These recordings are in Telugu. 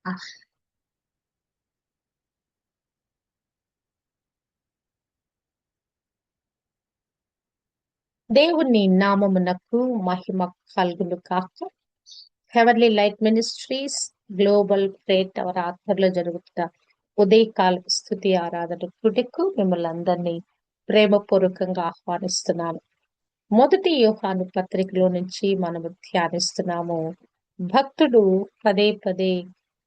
ఆ, దేవుని నామమునకు మహిమ కలుగును కాక. Heavenly light ministries global prayer tower ఆధ్వర్యంలో జరుగుతున్న ఉదయకాల స్తుతి ఆరాధన కుటికు మిమ్మల్ని అందరినీ ప్రేమపూర్వకంగా ఆహ్వానిస్తున్నాను. మొదటి యోహాను పత్రికలో నుంచి మనము ధ్యానిస్తున్నాము. భక్తుడు పదే పదే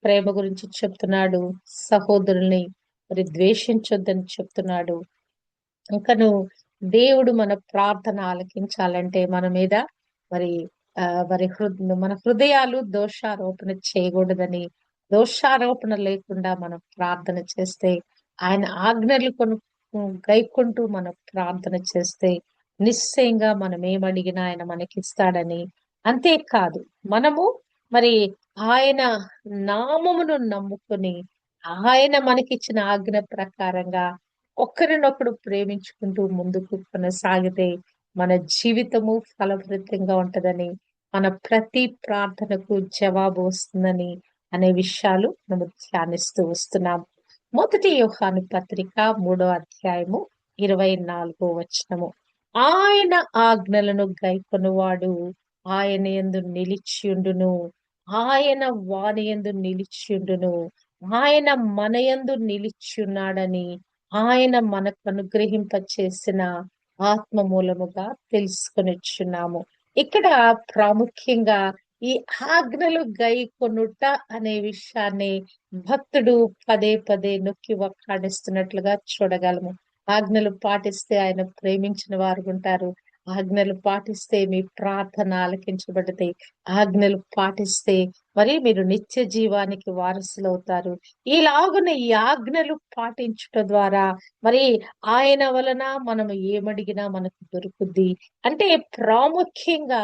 ప్రేమ గురించి చెప్తున్నాడు. సహోదరుల్ని మరి ద్వేషించొద్దని చెప్తున్నాడు. ఇంకను దేవుడు మన ప్రార్థన ఆలకించాలంటే మన మీద మరి మన హృదయాలు దోషారోపణ చేయకూడదని, దోషారోపణ లేకుండా మనం ప్రార్థన చేస్తే, ఆయన ఆజ్ఞలు గైకుంటూ మనం ప్రార్థన చేస్తే నిశ్చయంగా మనం ఏమడిగినా ఆయన మనకిస్తాడని. అంతేకాదు, మనము మరి ఆయన నామమును నమ్ముకుని ఆయన మనకిచ్చిన ఆజ్ఞ ప్రకారంగా ఒకరినొకడు ప్రేమించుకుంటూ ముందుకు కొనసాగితే మన జీవితము ఫలభరితంగా ఉంటదని, మన ప్రతి ప్రార్థనకు జవాబు వస్తుందని అనే విషయాలు మనం ధ్యానిస్తూ వస్తున్నాం. మొదటి యోహాను పత్రిక 3వ అధ్యాయము 24వ వచనము. ఆయన ఆజ్ఞలను గైకొనువాడు ఆయన యందు నిలిచియుండును, ఆయన వాని యందు నిలిచియుండును, ఆయన మన యందు నిలిచియున్నాడని ఆయన మనకు అనుగ్రహింప చేసిన ఆత్మ మూలముగా తెలుసుకొనిచున్నాము. ఇక్కడ ప్రాముఖ్యంగా ఈ ఆజ్ఞలు గైకొనుట అనే విషయాన్ని భక్తుడు పదే పదే నొక్కి వక్కాడిస్తున్నట్లుగా చూడగలము. ఆజ్ఞలు పాటిస్తే ఆయన ప్రేమించిన వారు ఉంటారు. ఆజ్ఞలు పాటిస్తే మీ ప్రార్థన ఆలకించబడతాయి. ఆజ్ఞలు పాటిస్తే మరి మీరు నిత్య జీవానికి వారసులవుతారు. ఇలాగున ఈ ఆజ్ఞలు పాటించుట ద్వారా మరి ఆయన వలన మనము ఏమడిగినా మనకు దొరుకుద్ది. అంటే ప్రాముఖ్యంగా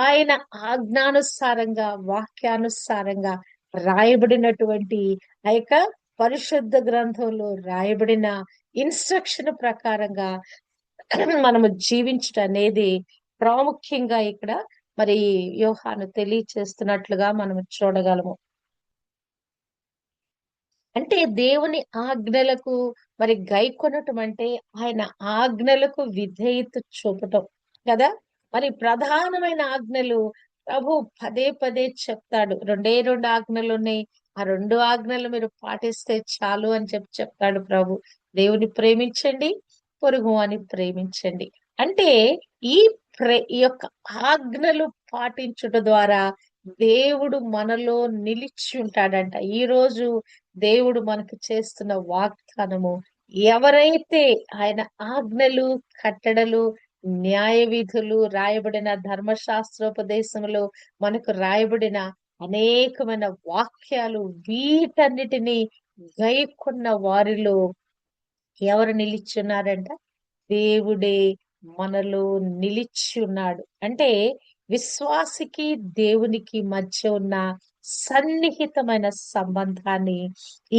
ఆయన ఆజ్ఞానుసారంగా, వాక్యానుసారంగా రాయబడినటువంటి ఆ యొక్క పరిశుద్ధ గ్రంథంలో రాయబడిన ఇన్స్ట్రక్షన్ ప్రకారంగా మనము జీవించడం అనేది ప్రాముఖ్యంగా ఇక్కడ మరి యోహాను తెలియచేస్తున్నట్లుగా మనము చూడగలము. అంటే దేవుని ఆజ్ఞలకు మరి గైకొనటం అంటే ఆయన ఆజ్ఞలకు విధేయత చూపటం కదా. మరి ప్రధానమైన ఆజ్ఞలు ప్రభు పదే పదే చెప్తాడు. రెండే రెండు ఆజ్ఞలు ఉన్నాయి, ఆ రెండు ఆజ్ఞలు మీరు పాటిస్తే చాలు అని చెప్తాడు ప్రభు. దేవుని ప్రేమించండి, పొరుగు అని ప్రేమించండి. అంటే ఈ ఈ యొక్క ఆజ్ఞలు పాటించుట ద్వారా దేవుడు మనలో నిలిచి ఉంటాడంట. ఈ రోజు దేవుడు మనకు చేస్తున్న వాగ్దానము, ఎవరైతే ఆయన ఆజ్ఞలు, కట్టడలు, న్యాయ విధులు రాయబడిన ధర్మశాస్త్రోపదేశంలో మనకు రాయబడిన అనేకమైన వాక్యాలు, వీటన్నిటిని గైకొన్న వారిలో ఎవరు నిలిచున్నారంట? దేవుడే మనలో నిలిచి ఉన్నాడు. అంటే విశ్వాసికి దేవునికి మధ్య ఉన్న సన్నిహితమైన సంబంధాన్ని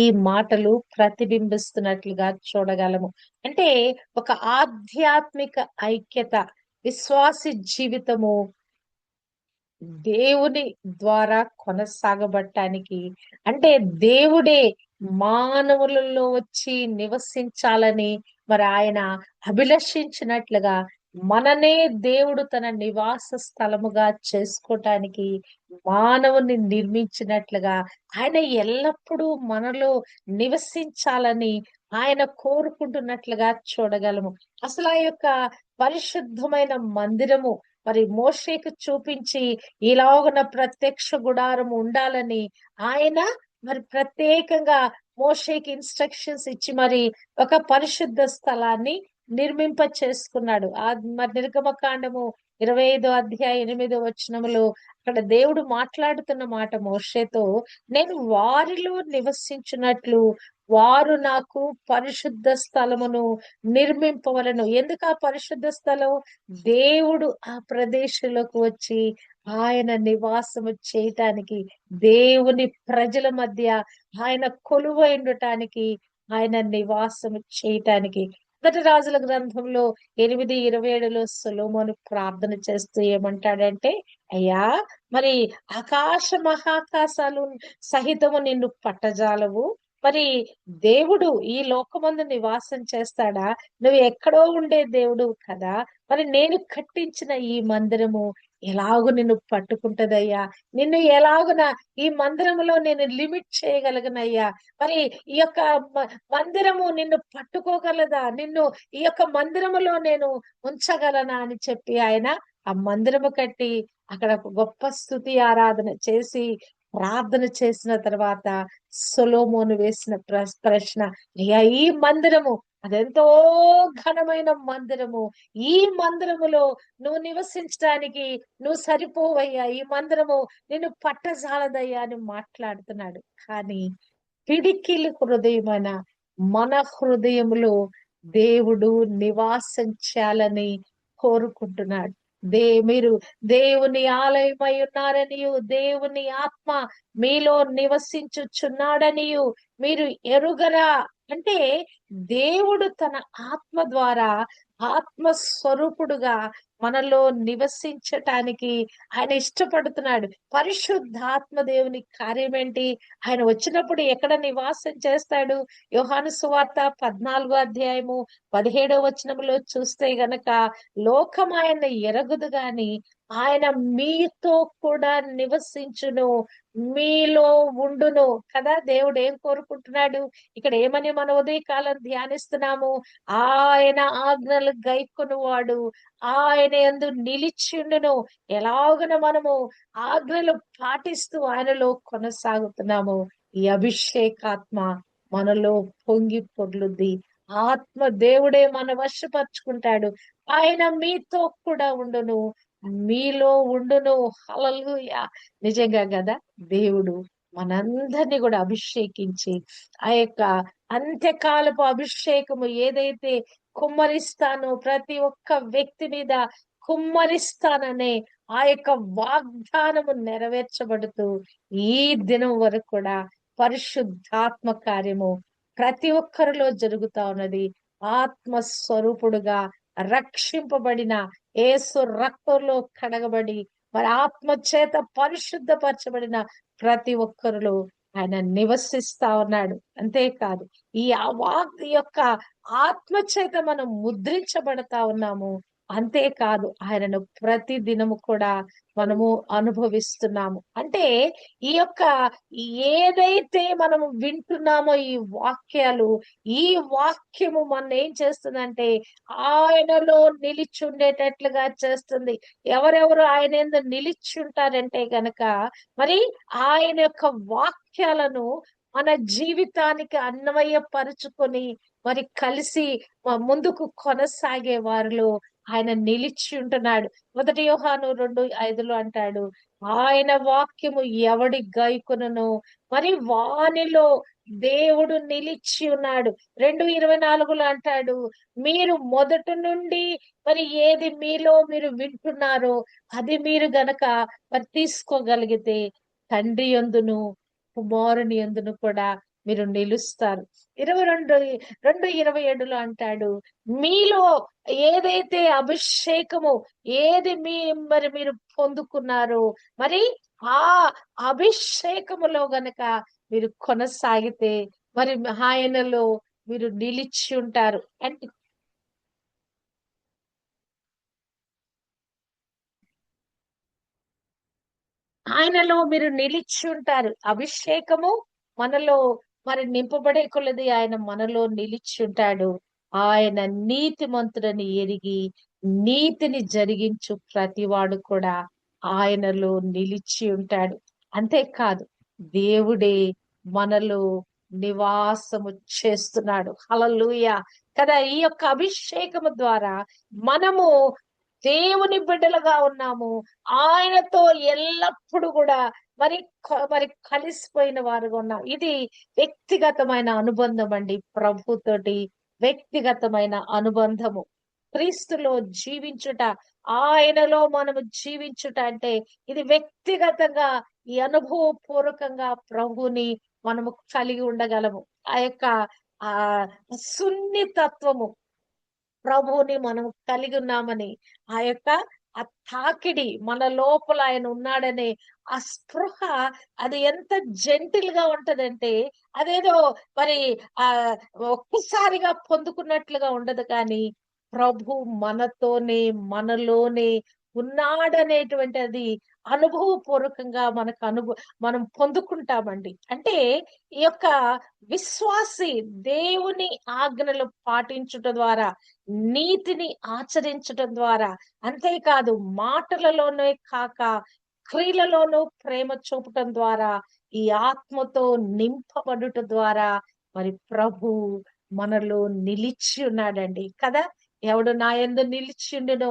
ఈ మాటలు ప్రతిబింబిస్తున్నట్లుగా చూడగలము. అంటే ఒక ఆధ్యాత్మిక ఐక్యత, విశ్వాసి జీవితము దేవుని ద్వారా కొనసాగబడటానికి, అంటే దేవుడే మానవులలో వచ్చి నివసించాలని మరి ఆయన అభిలషించినట్లుగా మననే దేవుడు తన నివాస స్థలముగా చేసుకోవటానికి మానవుని నిర్మించినట్లుగా ఆయన ఎల్లప్పుడూ మనలో నివసించాలని ఆయన కోరుకుంటున్నట్లుగా చూడగలము. అసలు ఆ యొక్క పరిశుద్ధమైన మందిరము మరి మోషేకు చూపించి ఇలాగున ప్రత్యక్ష గుడారం ఉండాలని ఆయన మరి ప్రత్యేకంగా మోషేకి ఇన్స్ట్రక్షన్స్ ఇచ్చి మరి ఒక పరిశుద్ధ స్థలాన్ని నిర్మింప చేసుకున్నాడు. ఆ మరి నిర్గమకాండము 25వ అధ్యాయం 8వ వచనములో అక్కడ దేవుడు మాట్లాడుతున్న మాట మోషేతో, నేను వారిలో నివసించినట్లు వారు నాకు పరిశుద్ధ స్థలమును నిర్మింపవలను. ఎందుకు ఆ పరిశుద్ధ స్థలం? దేవుడు ఆ ప్రదేశంలోకి వచ్చి ఆయన నివాసము చేయటానికి, దేవుని ప్రజల మధ్య ఆయన కొలువై ఉండటానికి, ఆయన నివాసము చేయటానికి. మొదటి రాజుల గ్రంథంలో 8:27లో సొలొమోను ప్రార్థన చేస్తూ ఏమంటాడంటే, అయ్యా, మరి ఆకాశ మహాకాశాలు సహితము నిన్ను పట్టజాలవు. మరి దేవుడు ఈ లోకమందు నివాసం చేస్తాడా? నువ్వు ఎక్కడో ఉండే దేవుడు కదా! మరి నేను కట్టించిన ఈ మందిరము ఎలాగూ నిన్ను పట్టుకుంటదయ్యా. నిన్ను ఎలాగున ఈ మందిరములో నేను లిమిట్ చేయగలగనయ్యా. మరి ఈ యొక్క మ మందిరము నిన్ను పట్టుకోగలదా? నిన్ను ఈ యొక్క మందిరములో నేను ఉంచగలనా అని చెప్పి ఆయన ఆ మందిరము కట్టి అక్కడ ఒక గొప్ప స్తుతి ఆరాధన చేసి ప్రార్థన చేసిన తర్వాత సొలొమోను వేసిన ప్రశ్న, అయ్యా, ఈ మందిరము అదెంతో ఘనమైన మందిరము. ఈ మందిరములో నువ్వు నివసించడానికి నువ్వు సరిపోవయ్యా. ఈ మందిరము నిన్ను పట్టజాలదయ్యా అని మాట్లాడుతున్నాడు. కానీ పిడికిలి హృదయమైన మన హృదయములో దేవుడు నివాసం చేయాలని కోరుకుంటున్నాడు. మీరు దేవుని ఆలయమై ఉన్నారనియు, దేవుని ఆత్మ మీలో నివసించుచున్నాడనియు మీరు ఎరుగరా? అంటే దేవుడు తన ఆత్మ ద్వారా ఆత్మ స్వరూపుడుగా మనలో నివసించటానికి ఆయన ఇష్టపడుతున్నాడు. పరిశుద్ధాత్మ దేవుని కార్యం ఏంటి? ఆయన వచ్చినప్పుడు ఎక్కడ నివాసం చేస్తాడు? యోహాను సువార్త 14 అధ్యాయము 17 వచనంలో చూస్తే గనక, లోకం ఆయన ఎరగదు గాని ఆయన మీతో కూడా నివసించును, మీలో ఉండును కదా. దేవుడు ఏం కోరుకుంటున్నాడు? ఇక్కడ ఏమని మన ఉదయకాలం ధ్యానిస్తున్నాము? ఆయన ఆజ్ఞలు గైకొనువాడు ఆయన యందు నిలిచిండును. ఎలాగున మనము ఆజ్ఞలు పాటిస్తూ ఆయనలో కొనసాగుతున్నాము. ఈ అభిషేకాత్మ మనలో పొంగి పొర్లుద్ది. ఆత్మ దేవుడే మన వశపరుచుకుంటాడు. ఆయన మీతో కూడా ఉండును, మీలో ఉండును. హల్లెలూయా! నిజంగా గదా. దేవుడు మనందరినీ కూడా అభిషేకించి ఆ యొక్క అంత్యకాలపు అభిషేకము ఏదైతే కుమ్మరిస్తానో, ప్రతి ఒక్క వ్యక్తి మీద కుమ్మరిస్తాననే ఆ యొక్క వాగ్దానము నెరవేర్చబడుతూ ఈ దినం వరకు కూడా పరిశుద్ధాత్మ కార్యము ప్రతి ఒక్కరిలో జరుగుతా ఉన్నది. ఆత్మ స్వరూపుడుగా రక్షింపబడిన యేసు రక్తంలో కడగబడి మరి ఆత్మ చేత పరిశుద్ధపరచబడిన ప్రతి ఒక్కరిలో ఆయన నివసిస్తా ఉన్నాడు. అంతేకాదు, ఈ వాక్ యొక్క ఆత్మ చేత మనం ముద్రించబడతా ఉన్నాము. అంతేకాదు, ఆయనను ప్రతి దినము కూడా మనము అనుభవిస్తున్నాము. అంటే ఈ యొక్క ఏదైతే మనము వింటున్నామో ఈ వాక్యాలు, ఈ వాక్యము మన ఏం చేస్తుందంటే ఆయనలో నిలిచి ఉండేటట్లుగా చేస్తుంది. ఎవరెవరు ఆయన యందు నిలిచి ఉంటారంటే గనక, మరి ఆయన యొక్క వాక్యాలను మన జీవితానికి అన్వయపరుచుకొని మరి కలిసి ముందుకు కొనసాగే వారిలో ఆయన నిలిచి ఉంటున్నాడు. 1 యోహాను 2:5లో అంటాడు, ఆయన వాక్యము ఎవడి గైకొనునో మరి వానిలో దేవుడు నిలిచి ఉన్నాడు. 2:24లో అంటాడు, మీరు మొదటి నుండి మరి ఏది మీలో మీరు వింటున్నారో అది మీరు గనక మరి తీసుకోగలిగితే తండ్రి యందును కుమారుని యందును కూడా మీరు నిలుస్తారు. 2:27లో అంటాడు, మీలో ఏదైతే అభిషేకము ఏది మరి మీరు పొందుకున్నారో మరి ఆ అభిషేకములో గనక మీరు కొనసాగితే మరి ఆయనలో మీరు నిలిచి ఉంటారు. అంటే ఆయనలో మీరు నిలిచి ఉంటారు. అభిషేకము మనలో మరి నింపబడే కొలది ఆయన మనలో నిలిచి ఉంటాడు. ఆయన నీతిమంతుడని ఎరిగి నీతిని జరిగించు ప్రతివాడు కూడా ఆయనలో నిలిచి ఉంటాడు. అంతేకాదు, దేవుడే మనలో నివాసము చేస్తున్నాడు. హల్లెలూయా! కదా. ఈ యొక్క అభిషేకము ద్వారా మనము దేవుని బిడ్డలుగా ఉన్నాము. ఆయనతో ఎల్లప్పుడూ కూడా మరి మరి కలిసిపోయిన వారుగా ఉన్నాం. ఇది వ్యక్తిగతమైన అనుబంధం అండి. ప్రభుతోటి వ్యక్తిగతమైన అనుబంధము. క్రీస్తులో జీవించుట, ఆయనలో మనము జీవించుట అంటే ఇది వ్యక్తిగతంగా ఈ అనుభవపూర్వకంగా ప్రభుని మనము కలిగి ఉండగలము. ఆ యొక్క ఆ సున్నితత్వము ప్రభువుని మనం కలిగి ఉన్నామని, ఆ యొక్క ఆ తాకిడి మన లోపల ఆయన ఉన్నాడనే ఆ స్పృహ, అది ఎంత జెంటిల్ గా ఉంటదంటే, అదేదో మరి ఆ ఒక్కసారిగా పొందుకున్నట్లుగా ఉండదు కానీ, ప్రభు మనతోనే, మనలోనే ఉన్నాడనేటువంటి అది అనుభవపూర్వకంగా మనం పొందుకుంటామండి. అంటే ఈ యొక్క విశ్వాసి దేవుని ఆజ్ఞలు పాటించుట ద్వారా, నీతిని ఆచరించటం ద్వారా, అంతేకాదు మాటలలోనే కాక క్రియలలోనూ ప్రేమ చూపటం ద్వారా, ఈ ఆత్మతో నింపబడుట ద్వారా మరి ప్రభు మనలో నిలిచి ఉన్నాడండి కదా! ఎవడు నా యందు నిలిచియుండునో,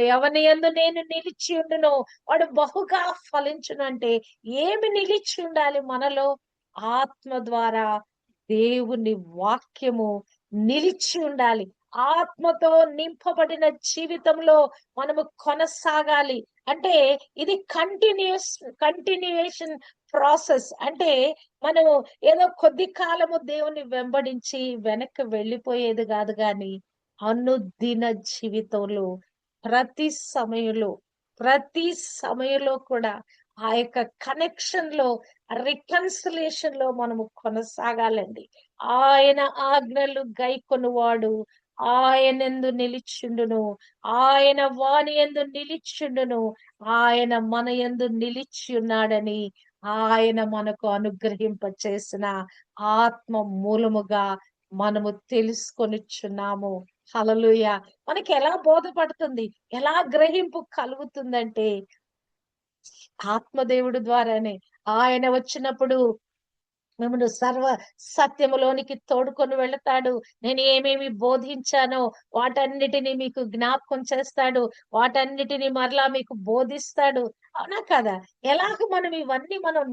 ఎవని యందు నేను నిలిచియుండునో వాడు బహుగా ఫలించునంటే, ఏమి నిలిచి ఉండాలి మనలో? ఆత్మ ద్వారా దేవుని వాక్యము నిలిచి ఉండాలి. ఆత్మతో నింపబడిన జీవితంలో మనము కొనసాగాలి. అంటే ఇది కంటిన్యూయేషన్ ప్రాసెస్. అంటే మనము ఏదో కొద్ది కాలము దేవుని వెంబడించి వెనక్కి వెళ్ళిపోయేది గాదు గాని, అనుదిన జీవితంలో ప్రతి సమయంలో, ప్రతి సమయంలో కూడా ఆ యొక్క కనెక్షన్‌లో, రికన్సిలియేషన్‌లో మనము కొనసాగాలండి. ఆయన ఆజ్ఞలు గైకొనువాడు ఆయనందు నిలిచుండును. ఆయన వాని యందు నిలిచుండును. ఆయన మన యందు నిలిచి ఉన్నాడని ఆయన మనకు అనుగ్రహింప చేసిన ఆత్మ మూలముగా మనము తెలుసుకొనుచున్నాము. హల్లెలూయా! మనకి ఎలా బోధపడుతుంది? ఎలా గ్రహింపు కలుగుతుందంటే, ఆత్మదేవుడు ద్వారానే. ఆయన వచ్చినప్పుడు మిమ్మును సర్వ సత్యములోనికి తోడుకొని వెళతాడు. నేను ఏమేమి బోధించానో వాటన్నిటిని మీకు జ్ఞాపకం చేస్తాడు. వాటన్నిటిని మరలా మీకు బోధిస్తాడు. అవునా కదా! ఎలాగ మనం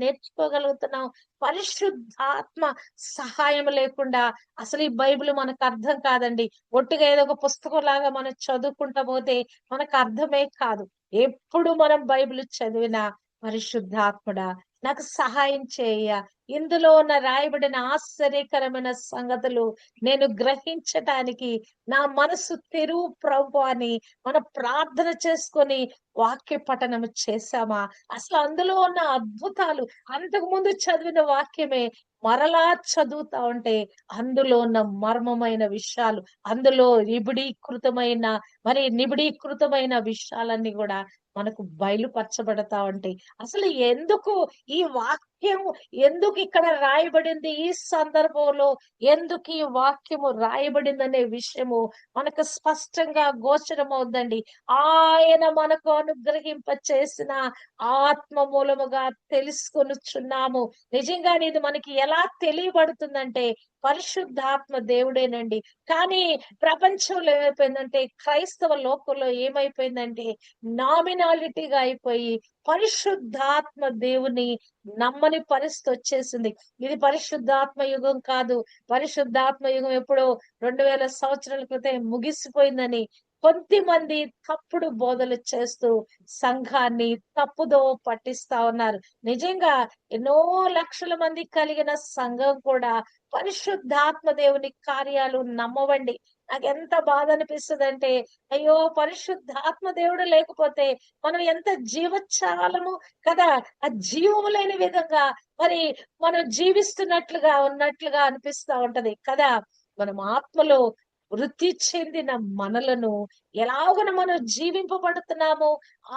నేర్చుకోగలుగుతున్నాం? పరిశుద్ధాత్మ సహాయం లేకుండా అసలు ఈ బైబిల్ మనకు అర్థం కాదండి. ఒట్టిగా ఏదో ఒక పుస్తకంలాగా మనం చదువుకుంటా పోతే మనకు అర్థమే కాదు. ఎప్పుడు మనం బైబిల్ చదివినా, పరిశుద్ధాత్ముడా నాకు సహాయం చేయ, ఇందులో ఉన్న రాయబడిన ఆశ్చర్యకరమైన సంగతులు నేను గ్రహించటానికి నా మనసు తెరువు ప్రభు అని మనం ప్రార్థన చేసుకొని వాక్య పఠనం చేశామా? అసలు అందులో ఉన్న అద్భుతాలు, అంతకు ముందు చదివిన వాక్యమే మరలా చదువుతా ఉంటే అందులో ఉన్న మర్మమైన విషయాలు, అందులో నిబిడీకృతమైన విషయాలన్నీ కూడా మనకు బయలుపరచబడతా ఉంటాయి. అసలు ఈ వాక్యం ఎందుకు ఇక్కడ రాయబడింది? ఈ సందర్భంలో ఎందుకు ఈ వాక్యము రాయబడిందనే విషయము మనకు స్పష్టంగా గోచరమవుద్దండి. ఆయన మనకు అనుగ్రహింప చేసిన ఆత్మ మూలముగా తెలుసుకొనుచున్నాము. నిజంగానే ఇది మనకి ఎలా తెలియబడుతుందంటే, పరిశుద్ధాత్మ దేవుడేనండి. కానీ ప్రపంచంలో ఏమైపోయిందంటే, క్రైస్తవ లోకంలో ఏమైపోయిందంటే, నామినాలిటీగా అయిపోయి పరిశుద్ధాత్మ దేవుని నమ్మని పరిస్థితి వచ్చేసింది. ఇది పరిశుద్ధాత్మ యుగం కాదు. పరిశుద్ధాత్మ యుగం ఎప్పుడో 2000 సంవత్సరాల క్రితం ముగిసిపోయిందని కొద్దిమంది తప్పుడు బోధలు చేస్తూ సంఘాన్ని తప్పుదో పట్టిస్తా ఉన్నారు. నిజంగా ఎన్నో లక్షల మంది కలిగిన సంఘం కూడా పరిశుద్ధాత్మ దేవుని కార్యాలు నమ్మవండి. నాకెంత బాధ అనిపిస్తదంటే, అయ్యో! పరిశుద్ధాత్మ దేవుడు లేకపోతే మనం ఎంత జీవచ్ఛాలము కదా! ఆ జీవము లేని విధంగా మరి మనం ఉన్నట్లుగా అనిపిస్తా ఉంటది కదా! మనం ఆత్మలో వృద్ధి చెందిన మనలను ఎలాగన మనం జీవింపబడుతున్నామో,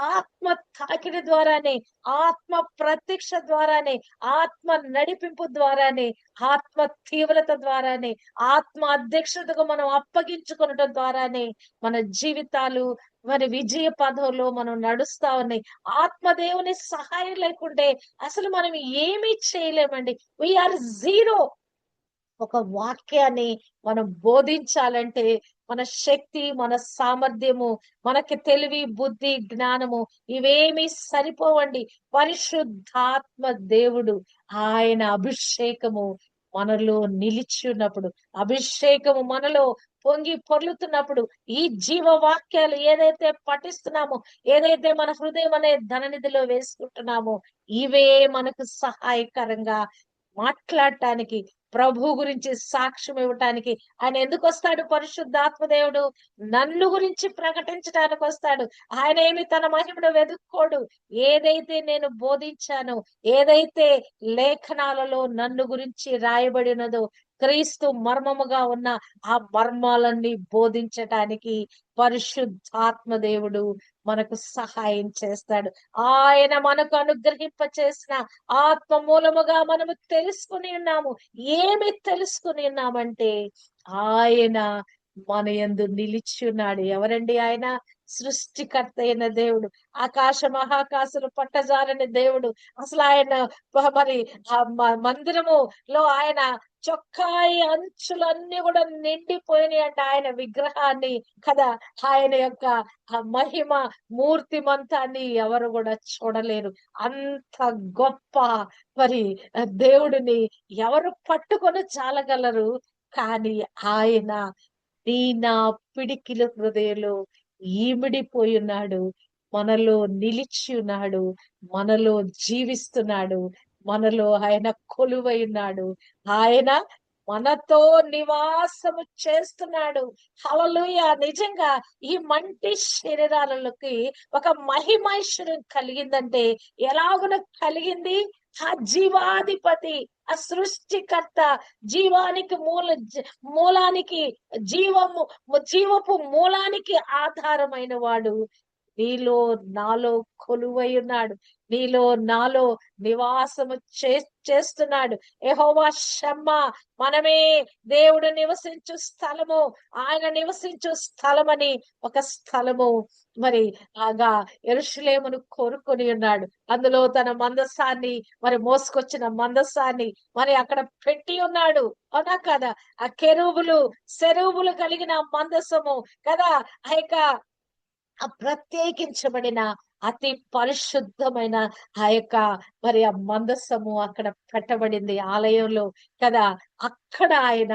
ఆత్మ తాకిడి ద్వారానే, ఆత్మ ప్రత్యక్ష ద్వారానే, ఆత్మ నడిపింపు ద్వారానే, ఆత్మ తీవ్రత ద్వారానే, ఆత్మ అధ్యక్షతకు మనం అప్పగించుకొనటం ద్వారానే మన జీవితాలు మరి విజయ పదంలో మనం నడుస్తా ఉన్నాయి. ఆత్మదేవుని సహాయం లేకుంటే అసలు మనం ఏమీ చేయలేమండి. Are zero. ఒక వాక్యాన్ని మనం బోధించాలంటే మన శక్తి, మన సామర్థ్యము, మనకి తెలివి, బుద్ధి, జ్ఞానము ఇవేమీ సరిపోవండి. పరిశుద్ధాత్మ దేవుడు, ఆయన అభిషేకము మనలో నిలిచి ఉన్నప్పుడు, అభిషేకము మనలో పొంగి పొర్లుతున్నప్పుడు, ఈ జీవ వాక్యాలు ఏదైతే పఠిస్తున్నామో, ఏదైతే మన హృదయం అనే ధననిధిలో వేసుకుంటున్నామో, ఇవే మనకు సహాయకరంగా మాట్లాడటానికి, ప్రభు గురించి సాక్ష్యం ఇవ్వటానికి. ఆయన ఎందుకు వస్తాడు? పరిశుద్ధాత్మ దేవుడు నన్ను గురించి ప్రకటించడానికి వస్తాడు. ఆయన ఏమి తన మహిమను వెదుక్కోడు. ఏదైతే నేను బోధించానో, ఏదైతే లేఖనాలలో నన్ను గురించి రాయబడినదో, క్రీస్తు మర్మముగా ఉన్న ఆ మర్మాలన్నీ బోధించటానికి పరిశుద్ధాత్మ దేవుడు మనకు సహాయం చేస్తాడు. ఆయన మనకు అనుగ్రహింప చేసిన ఆత్మ మూలముగా మనము తెలుసుకుని ఉన్నాము. ఏమి తెలుసుకుని ఉన్నామంటే ఆయన మన యందు నిలిచి ఉన్నాడు. ఎవరండి ఆయన? సృష్టికర్త అయిన దేవుడు, ఆకాశ మహాకాశలు పట్టజాలని దేవుడు. అసలు ఆయన మరి ఆ మందిరములో ఆయన చొక్కాయి అంచులన్నీ కూడా నిండిపోయినాయి అంట ఆయన విగ్రహాన్ని కదా. ఆయన యొక్క ఆ మహిమ మూర్తిమంతాన్ని ఎవరు కూడా చూడలేరు. అంత గొప్ప మరి దేవుడిని ఎవరు పట్టుకొని చాలగలరు? కానీ ఆయన నీ నా పిడికిలి హృదయంలో ఈమిడిపోయి ఉన్నాడు, మనలో నిలిచి ఉన్నాడు, మనలో జీవిస్తున్నాడు, మనలో ఆయన కొలువై ఉన్నాడు. ఆయన మనతో నివాసము చేస్తున్నాడు. హల్లెలూయా! నిజంగా ఈ మంటి శరీరాలలోకి ఒక మహిమైశ్వర్యం కలిగిందంటే ఎలాగున కలిగింది? ఆ జీవాధిపతి, ఆ సృష్టికర్త, జీవానికి మూలానికి, జీవపు మూలానికి ఆధారమైన వాడు నీలో నాలో కొలువై ఉన్నాడు. నీలో నాలో నివాసము చేస్తున్నాడు. యెహోవా షమ్మా, మనమే దేవుడు నివసించు స్థలము. ఆయన నివసించు స్థలమని ఒక స్థలము మరి ఆగా యెరూషలేమును కోరుకొని ఉన్నాడు. అందులో తన మందసాన్ని మరి మోసుకొచ్చిన మందసాన్ని మరి అక్కడ పెట్టి ఉన్నాడు. అవునా కదా? ఆ కెరూబులు సెరూబులు కలిగిన మందసము కదా, ఆ ప్రత్యేకించబడిన అతి పరిశుద్ధమైన ఆ యొక్క మరి ఆ మందసము అక్కడ పెట్టబడింది ఆలయంలో కదా. అక్కడ ఆయన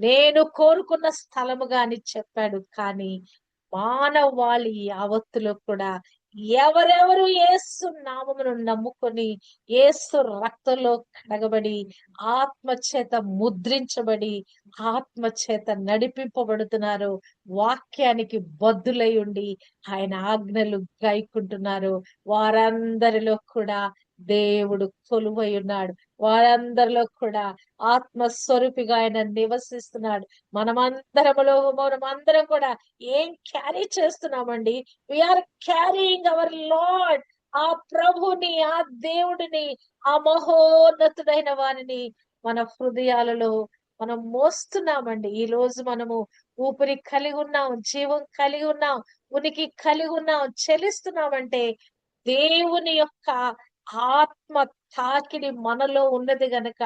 నేను కోరుకున్న స్థలముగా అని చెప్పాడు. కానీ మానవాళి యావత్తులో కూడా ఎవరెవరు యేసు నామమును నమ్ముకొని యేసు రక్తంలో కడగబడి ఆత్మ చేత ముద్రించబడి ఆత్మ చేత నడిపింపబడుతున్నారు, వాక్యానికి బద్దులై ఉండి ఆయన ఆజ్ఞలు గైకుంటున్నారు, వారందరిలో కూడా దేవుడు కొలువై ఉన్నాడు. వారందరిలో కూడా ఆత్మస్వరూపిగా ఆయన నివసిస్తున్నాడు. మనమందరం కూడా ఏం క్యారీ చేస్తున్నామండి? We are carrying our lord. ఆ ప్రభుని, ఆ దేవుడిని, ఆ మహోన్నతుడైన వారిని మన హృదయాలలో మనం మోస్తున్నామండి. ఈ రోజు మనము ఊపిరి కలిగి ఉన్నాం, జీవం కలిగి ఉన్నాం, ఉనికి కలిగి ఉన్నాం, చెలిస్తున్నామంటే దేవుని యొక్క ఆత్మ తాకిడి మనలో ఉన్నది గనక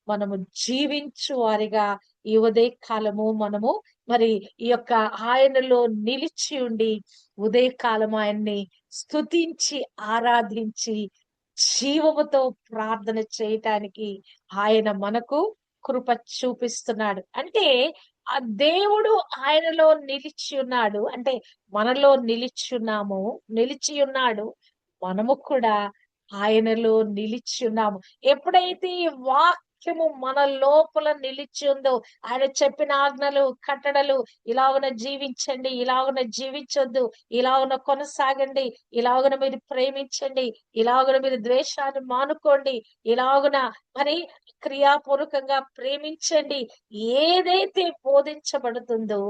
మనము జీవించు వారిగా ఈ ఉదయ కాలము మనము మరి ఈ యొక్క ఆయనలో నిలిచి ఉండి ఉదయకాలం ఆయన్ని స్తుతించి ఆరాధించి జీవముతో ప్రార్థన చేయటానికి ఆయన మనకు కృప చూపిస్తున్నాడు. అంటే ఆ దేవుడు ఆయనలో నిలిచి ఉన్నాడు అంటే మనలో నిలిచి ఉన్నాడు. మనము కూడా ఆయనలో నిలిచి ఉన్నాము. ఎప్పుడైతే ఈ వాక్యము మన లోపల నిలిచి ఉందో, ఆయన చెప్పిన ఆజ్ఞలు, కట్టడలు, ఇలాగున జీవించండి, ఇలాగున జీవించొద్దు, ఇలాగున కొనసాగండి, ఇలాగున మీరు ప్రేమించండి, ఇలాగున మీరు ద్వేషాన్ని మానుకోండి, ఇలాగున మరి క్రియాపూర్వకంగా ప్రేమించండి, ఏదైతే బోధించబడుతుందో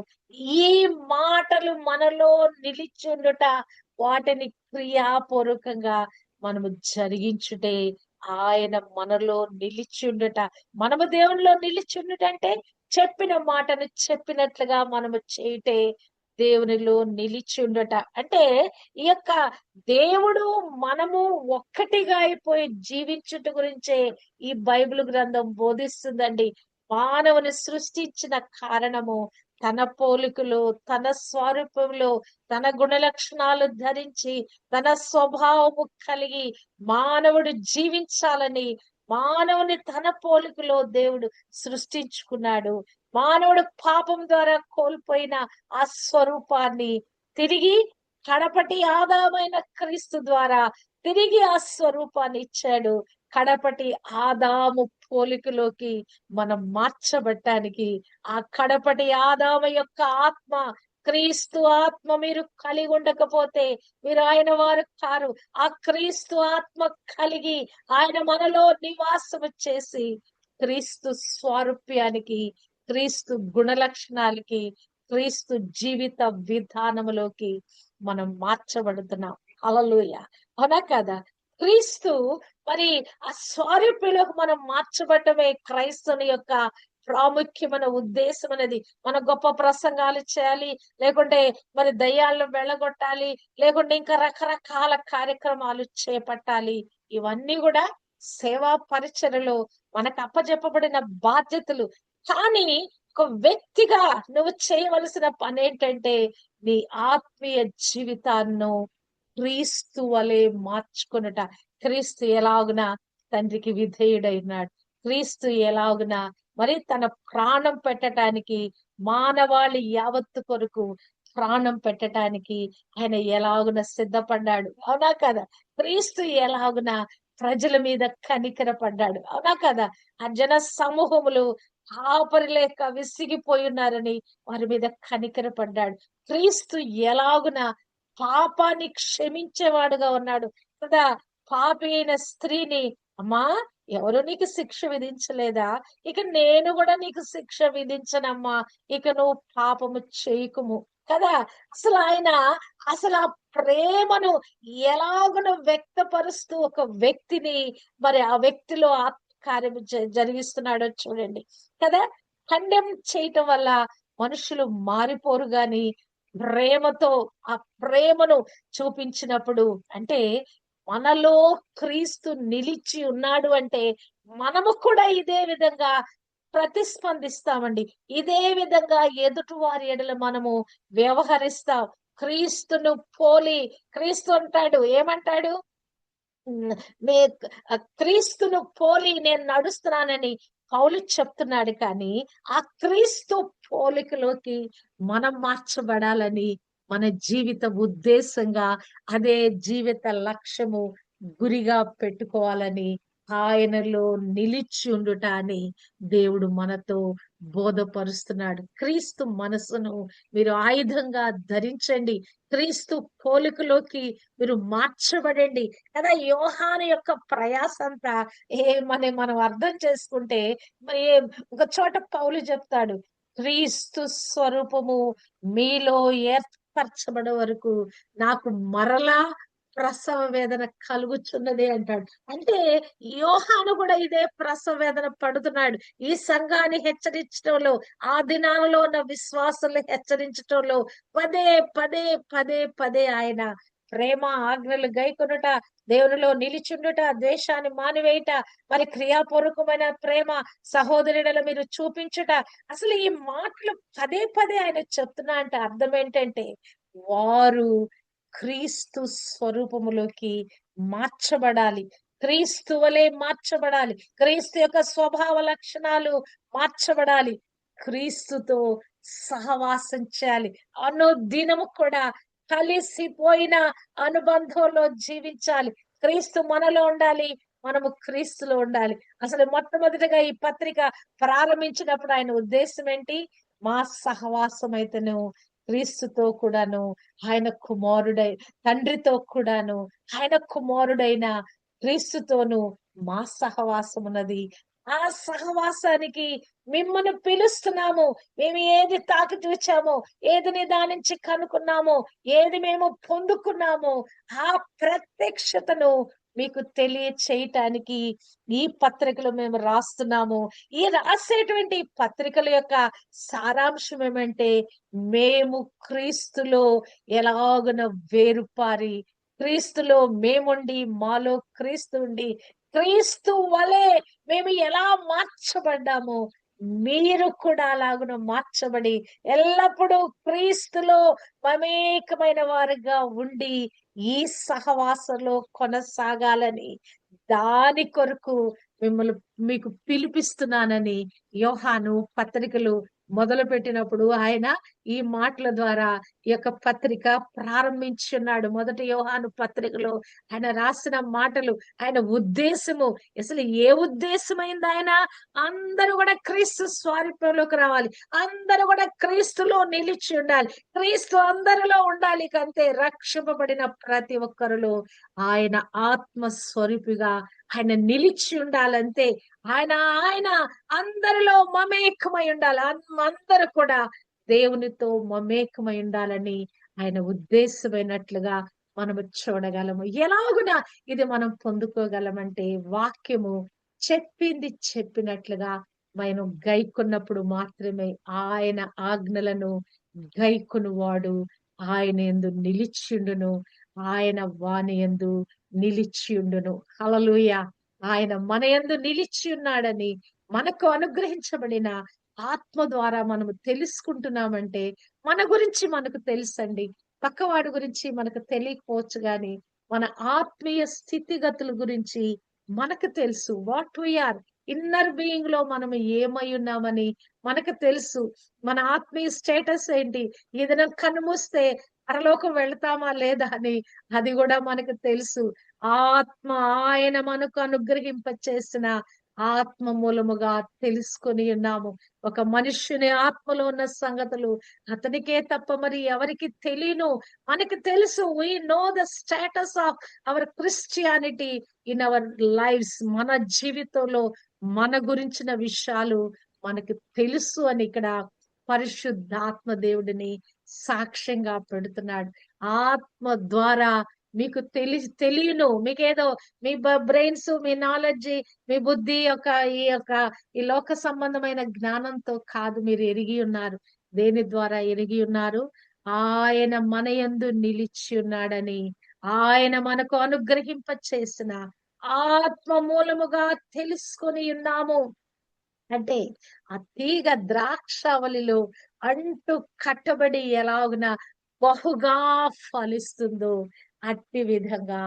ఈ మాటలు మనలో నిలిచుండుట, వాటిని క్రియాపూర్వకంగా మనము జరిగించుటే ఆయన మనలో నిలిచుండుట. మనము దేవునిలో నిలిచుండుట అంటే చెప్పిన మాటను చెప్పినట్లుగా మనము చేయుటే దేవునిలో నిలిచుండుట. అంటే ఈ యొక్క దేవుడు మనము ఒక్కటిగా అయిపోయి జీవించుట గురించే ఈ బైబిల్ గ్రంథం బోధిస్తుందండి. మానవుని సృష్టించిన కారణము తన పోలికలో, తన స్వరూపంలో, తన గుణ లక్షణాలు ధరించి, తన స్వభావము కలిగి మానవుడు జీవించాలని మానవుని తన పోలికలో దేవుడు సృష్టించుకున్నాడు. మానవుడు పాపం ద్వారా కోల్పోయిన ఆ స్వరూపాన్ని తిరిగి కడపటి ఆదామైన క్రీస్తు ద్వారా తిరిగి ఆ స్వరూపాన్ని ఇచ్చాడు. కడపటి ఆదాము పోలికలోకి మనం మార్చబట్టానికి, ఆ కడపటి ఆదాము యొక్క ఆత్మ, క్రీస్తు ఆత్మ మీరు కలిగి ఉండకపోతే మీరు ఆయన వారు కారు. ఆ క్రీస్తు ఆత్మ కలిగి ఆయన మనలో నివాసము చేసి క్రీస్తు స్వారూప్యానికి, క్రీస్తు గుణ లక్షణాలకి, క్రీస్తు జీవిత విధానములోకి మనం మార్చబడుతున్నాం. హల్లెలూయా! అవునా కదా? క్రీస్తు మరి ఆ స్వారూప్యలోకి మనం మార్చబడటమే క్రైస్తవుని యొక్క ప్రాముఖ్యమైన ఉద్దేశం అనేది. మనం గొప్ప ప్రసంగాలు చేయాలి, లేకుంటే మరి దయ్యాలను వెళ్ళగొట్టాలి, లేకుంటే ఇంకా రకరకాల కార్యక్రమాలు చేపట్టాలి. ఇవన్నీ కూడా సేవా పరిచర్యలో మనకు అప్పజెప్పబడిన బాధ్యతలు. కానీ ఒక వ్యక్తిగా నువ్వు చేయవలసిన పనేంటంటే నీ ఆత్మీయ జీవితాన్ని క్రీస్తు వలె మార్చుకొనుట. క్రీస్తు ఎలాగున తండ్రికి విధేయుడైనాడు. క్రీస్తు ఎలాగున మరి తన ప్రాణం పెట్టటానికి, మానవాళి యావత్తు కొరకు ప్రాణం పెట్టటానికి ఆయన ఎలాగున సిద్ధపడ్డాడు. అవునా కదా? క్రీస్తు ఎలాగున ప్రజల మీద కనికరపడ్డాడు. అవునా కదా? ఆ జన సమూహములు ఆపరి లేక విసిగిపోయి ఉన్నారని వారి మీద కనికరపడ్డాడు. క్రీస్తు ఎలాగున పాపాన్ని క్షమించేవాడుగా ఉన్నాడు కదా. పాపి అయిన స్త్రీని, అమ్మా ఎవరు నీకు శిక్ష విధించలేదా? ఇక నేను కూడా నీకు శిక్ష విధించనమ్మా, ఇక నువ్వు పాపము చేయకుము కదా. అసలు ఆయన అసలు ఆ ప్రేమను ఎలాగున వ్యక్తపరుస్తూ ఒక వ్యక్తిని మరి ఆ వ్యక్తిలో కార్యము జరిగిస్తున్నాడో చూడండి కదా. ఖండం చేయటం వల్ల మనుషులు మారిపోరు గాని ప్రేమతో ఆ ప్రేమను చూపించినప్పుడు, అంటే మనలో క్రీస్తు నిలిచి ఉన్నాడు అంటే మనము కూడా ఇదే విధంగా ప్రతిస్పందిస్తామండి. ఇదే విధంగా ఎదుటి వారి ఎడల మనము వ్యవహరిస్తాం. క్రీస్తును పోలి క్రీస్తు అంటాడు, ఏమంటాడు? హ్మ్. నే క్రీస్తును పోలి నేను నడుస్తున్నానని పౌలు చెప్తున్నాడు కానీ, ఆ క్రీస్తు పోలికలోకి మనం మార్చబడాలని మన జీవిత ఉద్దేశంగా, అదే జీవిత లక్ష్యము గురిగా పెట్టుకోవాలని, ఆయనలో నిలిచి ఉండుట అని దేవుడు మనతో బోధపరుస్తున్నాడు. క్రీస్తు మనసును మీరు ఆయుధంగా ధరించండి. క్రీస్తు పోలికలోకి మీరు మార్చబడండి కదా. యోహాను యొక్క ప్రయాస అంతా మనం అర్థం చేసుకుంటే మరి ఒక చోట పౌలు చెప్తాడు, క్రీస్తు స్వరూపము మీలో ఏర్పరచబడే వరకు నాకు మరలా ప్రసవ వేదన కలుగుచున్నది అంటాడు. అంటే యోహాను కూడా ఇదే ప్రసవ వేదన పడుతున్నాడు. ఈ సంఘాన్ని హెచ్చరించడంలో, ఆ దినాలలో ఉన్న విశ్వాసుల్ని హెచ్చరించడంలో పదే పదే పదే పదే ఆయన ప్రేమ ఆజ్ఞలు గైకొనుట, దేవునిలో నిలిచుండుట, ద్వేషాన్ని మానివేయుట, మరి క్రియాపూర్వకమైన ప్రేమ సహోదరుల మీరు చూపించుట. అసలు ఈ మాటలు పదే పదే ఆయన చెప్తున్నా అంటే అర్థం ఏంటంటే వారు క్రీస్తు స్వరూపములోకి మార్చబడాలి. క్రీస్తు వలె మార్చబడాలి. క్రీస్తు యొక్క స్వభావ లక్షణాలు మార్చబడాలి. క్రీస్తుతో సహవాసం చేయాలి. అనుదినము కూడా కలిసిపోయిన అనుబంధంలో జీవించాలి. క్రీస్తు మనలో ఉండాలి, మనము క్రీస్తులో ఉండాలి. అసలు మొట్టమొదటిగా ఈ పత్రిక ప్రారంభించినప్పుడు ఆయన ఉద్దేశం ఏంటి? మా సహవాసం అయితేను క్రీస్తుతో కూడాను, ఆయన కుమారుడై తండ్రితో కూడాను, ఆయన కుమారుడైన క్రీస్తుతోను మా సహవాసం ఉన్నది. ఆ సహవాసానికి మిమ్మల్ని పిలుస్తున్నాము. మేము ఏది తాకి చూచామో, ఏది నిదానించి కనుక్కున్నామో, ఏది మేము పొందుకున్నామో ఆ ప్రత్యక్షతను మీకు తెలియచేయటానికి ఈ పత్రికలు మేము రాస్తున్నాము. ఈ రాసేటువంటి పత్రికల యొక్క సారాంశం ఏమంటే మేము క్రీస్తులో ఎలాగున వేరుపారి, క్రీస్తులో మేముండి మాలో క్రీస్తు ఉండి క్రీస్తు వలె మేము ఎలా మార్చబడ్డామో మీరు కూడా అలాగున మార్చబడి ఎల్లప్పుడూ క్రీస్తులో మమేకమైన వారుగా ఉండి ఈ సహవాసంలో కొనసాగాలని, దాని కొరకు మిమ్మల్ని మీకు పిలిపిస్తున్నానని యోహాను పత్రికలు మొదలుపెట్టినప్పుడు ఆయన ఈ మాటల ద్వారా ఈ యొక్క పత్రిక ప్రారంభించున్నాడు. మొదటి యోహాను పత్రికలో ఆయన రాసిన మాటలు, ఆయన ఉద్దేశము, అసలు ఏ ఉద్దేశమైంది ఆయన? అందరూ కూడా క్రీస్తు స్వారూప్యంలోకి రావాలి. అందరూ కూడా క్రీస్తులో నిలిచి ఉండాలి. క్రీస్తు అందరిలో ఉండాలి. అంతే, రక్షింపబడిన ప్రతి ఒక్కరిలో ఆయన ఆత్మ స్వరూపిగా ఆయన నిలిచి ఉండాలంతే. ఆయన ఆయన అందరిలో మమేకమై ఉండాలి. అందరూ కూడా దేవునితో మమేకమై ఉండాలని ఆయన ఉద్దేశమైనట్లుగా మనము చూడగలము. ఎలాగున ఇది మనం పొందుకోగలమంటే, వాక్యము చెప్పింది చెప్పినట్లుగా మనం గైకొన్నప్పుడు మాత్రమే. ఆయన ఆజ్ఞలను గైకొనువాడు ఆయన యందు నిలిచిండును, ఆయన వాని యందు నిలిచియుండును. హల్లెలూయా! ఆయన మన యందు నిలిచి ఉన్నాడని మనకు అనుగ్రహించబడిన ఆత్మ ద్వారా మనము తెలుసుకుంటున్నామంటే, మన గురించి మనకు తెలుసండి. పక్కవాడి గురించి మనకు తెలియకపోవచ్చు గాని, మన ఆత్మీయ స్థితిగతుల గురించి మనకు తెలుసు. What we are, inner being లో మనం ఏమై ఉన్నామని మనకు తెలుసు. మన ఆత్మీయ స్టేటస్ ఏంటి, ఏదైనా కన్నుమూస్తే పరలోకం వెళ్తామా లేదా అని అది కూడా మనకు తెలుసు. ఆత్మ ఆయన మనకు అనుగ్రహింపచేసిన ఆత్మ మూలముగా తెలుసుకొని ఉన్నాము. ఒక మనుష్యుని ఆత్మలో ఉన్న సంగతులు అతనికే తప్ప మరి ఎవరికి తెలియను. మనకి తెలుసు. We know the status of our Christianity in our lives. మన జీవితంలో మన గురించిన విషయాలు మనకి తెలుసు అని ఇక్కడ పరిశుద్ధాత్మ దేవుడిని సాక్ష్యంగా పెడుతున్నాడు. ఆత్మ ద్వారా మీకు తెలియను. మీకేదో మీ బ్రెయిన్స్, మీ నాలెడ్జ్, మీ బుద్ధి ఈ లోక సంబంధమైన జ్ఞానంతో కాదు మీరు ఎరిగి ఉన్నారు. దేని ద్వారా ఎరిగి ఉన్నారు? ఆయన మన యందు నిలిచి ఉన్నాడని, ఆయన మనకు అనుగ్రహింప చేసిన ఆత్మ మూలముగా తెలుసుకొని ఉన్నాము. అంటే ఆ తీగ ద్రాక్షావళిలో అంటు కట్టబడి ఎలాగున బహుగా ఫలిస్తుందో అట్టి విధంగా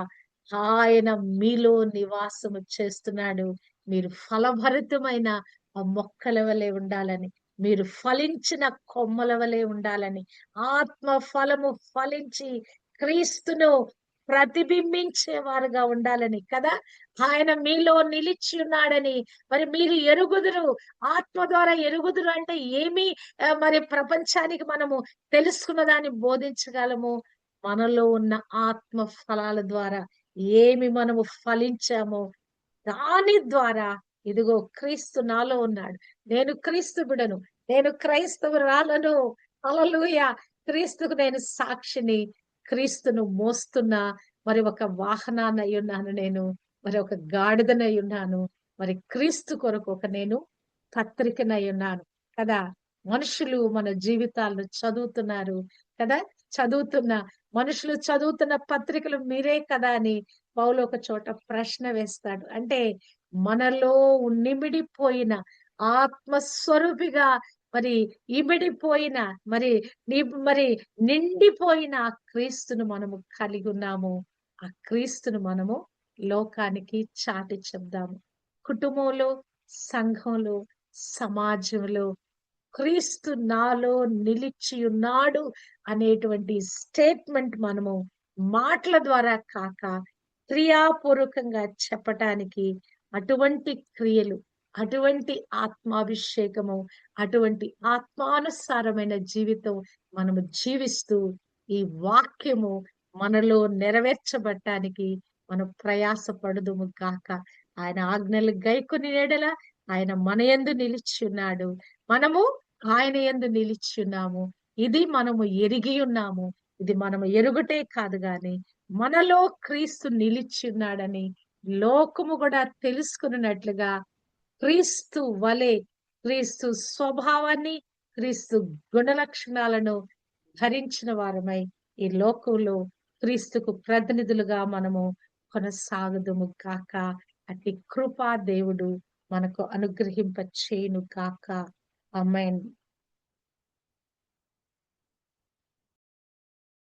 ఆయన మీలో నివాసము చేస్తున్నాడు. మీరు ఫలభరితమైన ఆ మొక్కల వలె ఉండాలని, మీరు ఫలించిన కొమ్మల వలె ఉండాలని, ఆత్మ ఫలము ఫలించి క్రీస్తును ప్రతిబింబించేవారుగా ఉండాలని కదా ఆయన మీలో నిలిచి ఉన్నాడని మరి మీరు ఎరుగుదురు. ఆత్మ ద్వారా ఎరుగుదురు అంటే ఏమి? మరి ప్రపంచానికి మనము తెలుసుకున్న దాన్ని బోధించగలము. మనలో ఉన్న ఆత్మ ఫలాల ద్వారా ఏమి మనము ఫలించామో దాని ద్వారా, ఇదిగో క్రీస్తు నాలో ఉన్నాడు, నేను క్రీస్తు బిడను, నేను క్రైస్తవురాలను, హల్లెలూయా, క్రీస్తుకు నేను సాక్షిని, క్రీస్తును మోస్తున్న మరి ఒక వాహనాన్ని అయి ఉన్నాను నేను, మరి ఒక గాడిదనై ఉన్నాను, మరి క్రీస్తు కొరకు ఒక నేను పత్రికనై ఉన్నాను కదా. మనుషులు మన జీవితాలను చదువుతున్నారు కదా. చదువుతున్న మనుషులు చదువుతున్న పత్రికలు మీరే కదా అని పౌలు ఒక చోట ప్రశ్న వేస్తాడు. అంటే మనలో నిమిడిపోయిన ఆత్మస్వరూపిగా మరి ఇమిడిపోయిన మరి మరి నిండిపోయిన ఆ క్రీస్తును మనము కలిగి ఉన్నాము. ఆ క్రీస్తును మనము లోకానికి చాటి చెప్దాము. కుటుంబంలో, సంఘంలో, సమాజంలో క్రీస్తు నాలో నిలిచి ఉన్నాడు అనేటువంటి స్టేట్మెంట్ మనము మాటల ద్వారా కాక క్రియాపూర్వకంగా చెప్పటానికి అటువంటి క్రియలు, అటువంటి ఆత్మాభిషేకము, అటువంటి ఆత్మానుసారమైన జీవితం మనము జీవిస్తూ ఈ వాక్యము మనలో నెరవేర్చబడటానికి మనం ప్రయాసపడుదుము గాక. ఆయన ఆజ్ఞలు గైకొని ఎడల ఆయన మన యందు నిలిచి ఉన్నాడు, మనము ఆయన యందు నిలిచి ఉన్నాము. ఇది మనము ఎరిగి ఉన్నాము. ఇది మనము ఎరుగుటే కాదు గాని మనలో క్రీస్తు నిలిచి ఉన్నాడని లోకము కూడా తెలుసుకున్నట్లుగా క్రీస్తు వలె, క్రీస్తు స్వభావాన్ని, క్రీస్తు గుణ లక్షణాలను ధరించిన వారమై ఈ లోకంలో క్రీస్తుకు ప్రతినిధులుగా మనము కొనసాగుదుము కాక. అతి కృపా దేవుడు మనకు అనుగ్రహింప చేయును కాక. ఆమేన్.